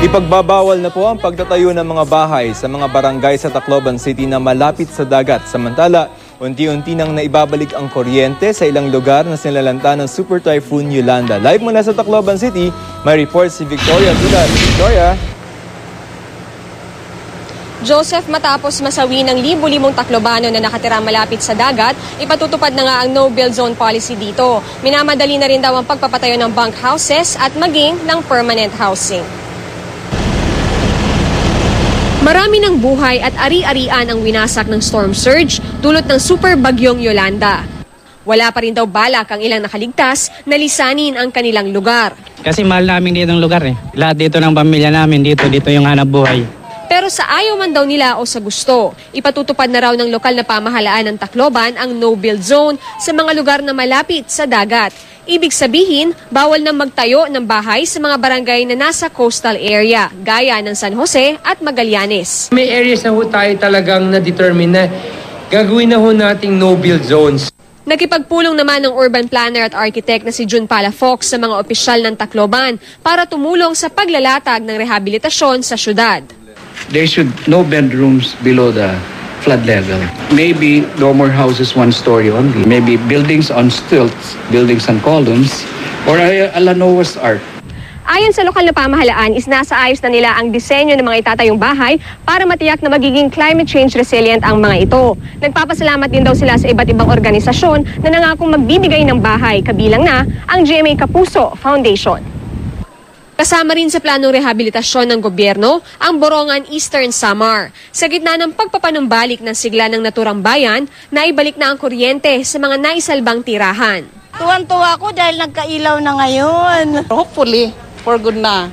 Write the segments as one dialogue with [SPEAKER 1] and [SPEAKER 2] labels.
[SPEAKER 1] Ipagbabawal na po ang pagtatayo ng mga bahay sa mga barangay sa Tacloban City na malapit sa dagat. Samantala, unti-unti nang naibabalik ang kuryente sa ilang lugar na sinalanta ng Super Typhoon Yolanda. Live mula sa Tacloban City, may report si Victoria Tulad. Victoria?
[SPEAKER 2] Joseph, matapos masawi ng libu-libong Taclobano na nakatira malapit sa dagat, ipatutupad na nga ang no-build zone policy dito. Minamadali na rin daw ang pagpapatayo ng bunk houses at maging ng permanent housing. Marami ng buhay at ari-arian ang winasak ng storm surge dulot ng super bagyong Yolanda. Wala pa rin daw balak ang ilang nakaligtas na lisanin ang kanilang lugar.
[SPEAKER 3] Kasi mahal namin dito ng lugar eh. Lahat dito ng pamilya namin, dito yung hanap buhay.
[SPEAKER 2] Pero sa ayaw man daw nila o sa gusto, ipatutupad na raw ng lokal na pamahalaan ng Tacloban ang no-build zone sa mga lugar na malapit sa dagat. Ibig sabihin, bawal na magtayo ng bahay sa mga barangay na nasa coastal area, gaya ng San Jose at Magallanes.
[SPEAKER 4] May areas na ho tayo talagang na-determine na gagawin na ho nating no-build zones.
[SPEAKER 2] Nakipagpulong naman ng urban planner at architect na si June Palafox sa mga opisyal ng Tacloban para tumulong sa paglalatag ng rehabilitasyon sa syudad.
[SPEAKER 5] There should no bedrooms below the flood level. Maybe dormer houses 1 story only. Maybe buildings on stilts, buildings on columns, or a la Noah's Ark.
[SPEAKER 2] Ayon sa lokal na pamahalaan, nasaayos na nila ang disenyo ng mga itatayong bahay para matiyak na magiging climate change resilient ang mga ito. Nagpapasalamat din daw sila sa iba't ibang organisasyon na nangakong magbibigay ng bahay, kabilang na ang GMA Kapuso Foundation. Kasama rin sa planong rehabilitasyon ng gobyerno ang Borongan Eastern Samar. Sa gitna ng pagpapanumbalik ng sigla ng naturang bayan, naibalik na ang kuryente sa mga naisalbang tirahan.
[SPEAKER 6] Tuwan-tuwa ako dahil nagkailaw na ngayon. Hopefully, for good na.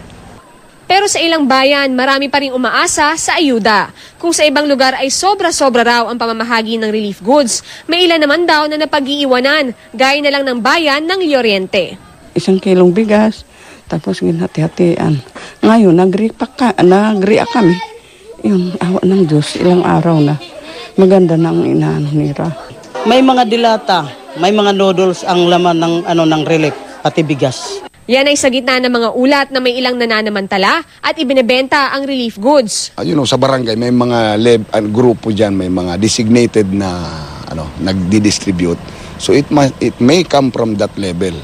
[SPEAKER 2] Pero sa ilang bayan, marami pa rin umaasa sa ayuda. Kung sa ibang lugar ay sobra-sobra raw ang pamamahagi ng relief goods, may ilan naman daw na napag-iiwanan, gaya na lang ng bayan ng Llorente.
[SPEAKER 7] 1 kilong bigas. Tapos ginhati-hatian. Ngayon, nag-react kami. Yung awa ng Diyos, ilang araw na. Maganda na ang inaano nila.
[SPEAKER 8] May mga dilata, may mga noodles ang laman ng relief, pati bigas.
[SPEAKER 2] Yan ay sa gitna ng mga ulat na may ilang nananamantala at ibinebenta ang relief goods.
[SPEAKER 9] Sa barangay, may mga grupo dyan, may mga designated na nagdi-distribute. So it may come from that level.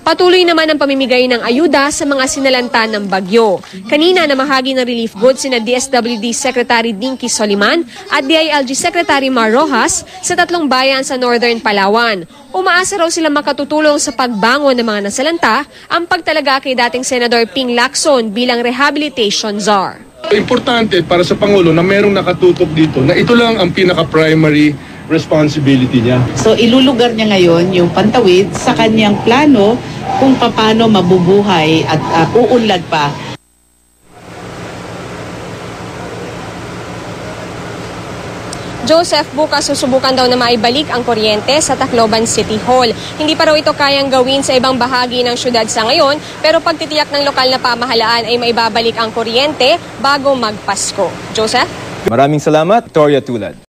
[SPEAKER 2] Patuloy naman ang pamimigay ng ayuda sa mga sinalanta ng bagyo. Kanina namahagi ng relief goods sina DSWD Secretary Dinky Soliman at DILG Secretary Mar Rojas sa 3 bayan sa Northern Palawan. Umaasa raw sila makatutulong sa pagbangon ng mga nasalanta ang pagtalaga kay dating Senador Ping Lacson bilang rehabilitation czar.
[SPEAKER 10] Importante para sa Pangulo na merong nakatutok dito na ito lang ang pinaka-primary responsibility niya.
[SPEAKER 11] So ilulugar niya ngayon yung Pantawid sa kanyang plano kung paano mabubuhay at uunlad pa.
[SPEAKER 2] Joseph, bukas susubukan daw na maibalik ang kuryente sa Tacloban City Hall. Hindi pa raw ito kayang gawin sa ibang bahagi ng syudad sa ngayon, pero pagtitiyak ng lokal na pamahalaan ay maibabalik ang kuryente bago magpasko. Joseph?
[SPEAKER 1] Maraming salamat, Victoria Tulad.